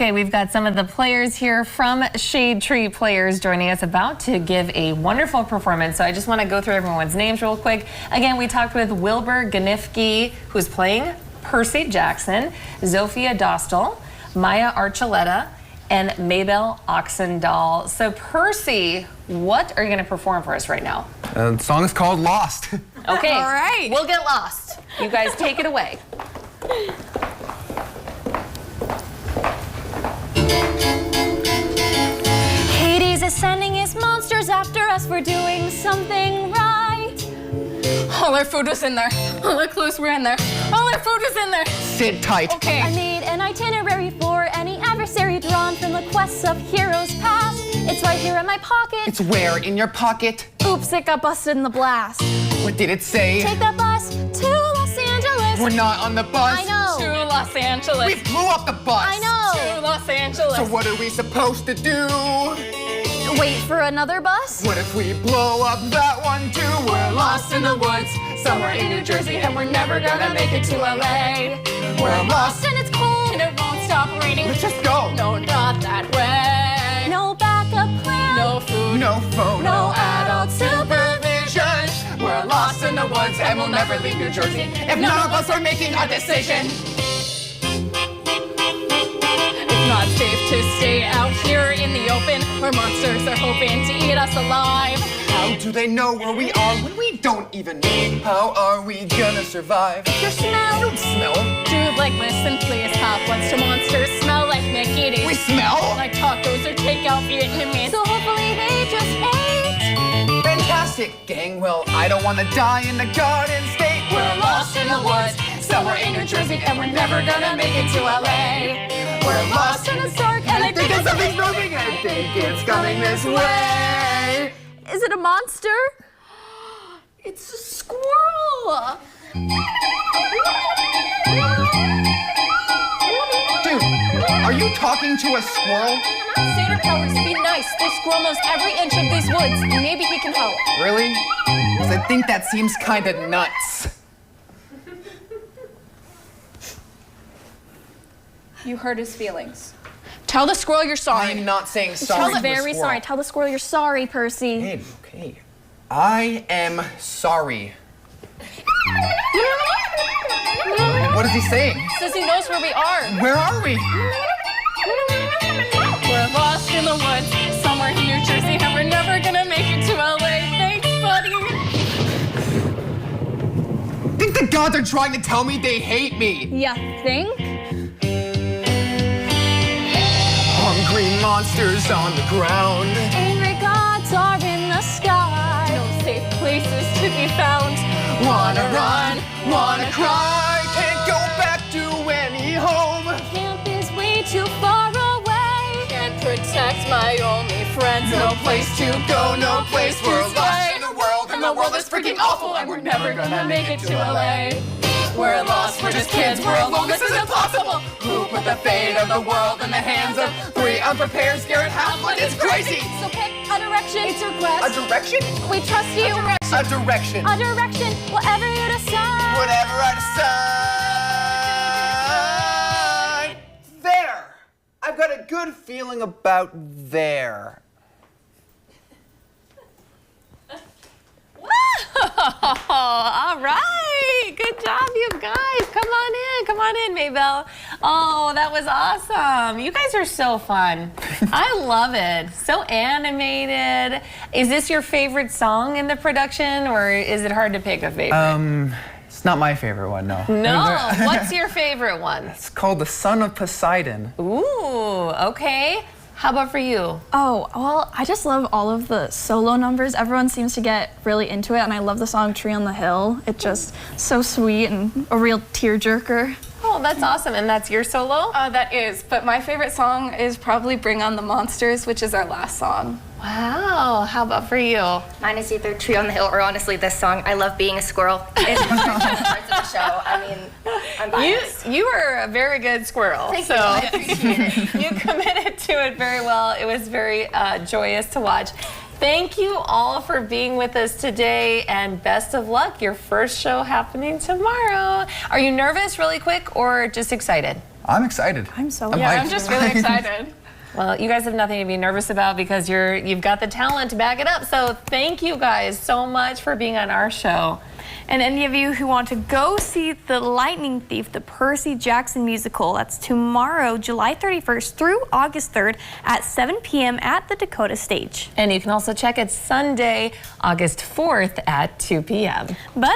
Okay, we've got some of the players here from Shade Tree Players joining us, about to give a wonderful performance. So I just want to go through everyone's names real quick. Again, we talked with Wilbur Ganifke, who's playing Percy Jackson, Zofia Dostal, Maya Archuleta, and Maybelle Oxendahl. So Percy, what are you going to perform for us right now? The song is called Lost. Okay, all right. We'll get lost. You guys take it away. Hades is sending his monsters after us for doing something right. All our food was in there. All our clothes were in there. All our food was in there. Sit tight. Okay. I made an itinerary for any adversary drawn from the quests of heroes past. It's right here in my pocket. It's where in your pocket? Oops, it got busted in the blast. What did it say? Take that bus to Los Angeles. We're not on the bus. I know. To Los Angeles. We blew up the bus. I know. To Los Angeles. So what are we supposed to do? Wait for another bus? What if we blow up that one too? We're Lost in the woods, somewhere in New Jersey, and we're never gonna make it to LA. We're lost. And it's cold. And it won't stop raining. Let's just go. No, not that way. No backup plan. No food. No phone. No adult supervision. We're lost in the woods and we'll never leave New Jersey if none of us are making a decision. It's not safe to stay out here in the open where monsters are hoping to eat us alive. How do they know where we are when we don't even know? How are we gonna survive? Your smell. Don't smell. Dude, like, listen, please, hot ones to monsters smell like McEaties. We smell. Like tacos or takeout Vietnamese. So hopefully they just ate. Fantastic, gang. Well, I don't want to die in the Garden State. We're lost in the woods, somewhere in New Jersey, and we're never gonna make it to LA. We're lost And it's dark and I think something's moving. I think it's coming this way. Is it a monster? It's a squirrel. Dude, are you talking to a squirrel? Satyr powers, be nice. This squirrel knows every inch of these woods. Maybe he can help. Really? Because I think that seems kind of nuts. You hurt his feelings. Tell the squirrel you're sorry. I'm not saying sorry Tell to the a very squirrel. sorry. Tell the squirrel you're sorry, Percy. Hey, okay. I am sorry. What is he saying? Says he knows where we are. Where are we? We're lost in the woods, somewhere in New Jersey, and we're never gonna make it to LA. Thanks, buddy. I think the gods are trying to tell me they hate me. Ya think? Hungry monsters on the ground. Angry gods are in the sky. No safe places to be found. Wanna run, wanna cry. Can't go back to any home. Camp is way too far away. Can't protect my only friends. No place to go, no place. We're lost stay. in the world, And the world is freaking awful, and we're never gonna make it to LA. We're lost, we're just kids, we're alone, this is impossible. Who put the fate of the world in the hands of three unprepared, scared half-blood? It's crazy. So pick a direction. It's your quest. A direction? We trust you. A direction. A direction. Whatever you decide. Whatever I decide. There. I've got a good feeling about there. All right. Good job, you guys. Come on in. Come on in, Maybelle. Oh, that was awesome. You guys are so fun. I love it. So animated. Is this your favorite song in the production, or is it hard to pick a favorite? It's not my favorite one, no. No. What's your favorite one? It's called The Son of Poseidon. Ooh, okay. How about for you? Oh, well, I just love all of the solo numbers. Everyone seems to get really into it, and I love the song Tree on the Hill. It's just so sweet and a real tearjerker. Oh, that's awesome. And that's your solo? That is, but my favorite song is probably Bring on the Monsters, which is our last song. Wow. How about for you? Mine is either Tree on the Hill or honestly this song. I love being a squirrel. It's one of my favorite parts of the show. I mean, I'm biased. You are a very good squirrel. Thank you. I appreciate it. You committed to it very well. It was very joyous to watch. Thank you all for being with us today, and best of luck. Your first show happening tomorrow. Are you nervous really quick or just excited? I'm excited. I'm so I'm Yeah, hyped. I'm just really excited. Well, you guys have nothing to be nervous about because you've got the talent to back it up. So thank you guys so much for being on our show. And any of you who want to go see The Lightning Thief, the Percy Jackson musical, that's tomorrow, July 31st through August 3rd at 7 p.m. at the Dakota Stage. And you can also check it Sunday, August 4th at 2 p.m. But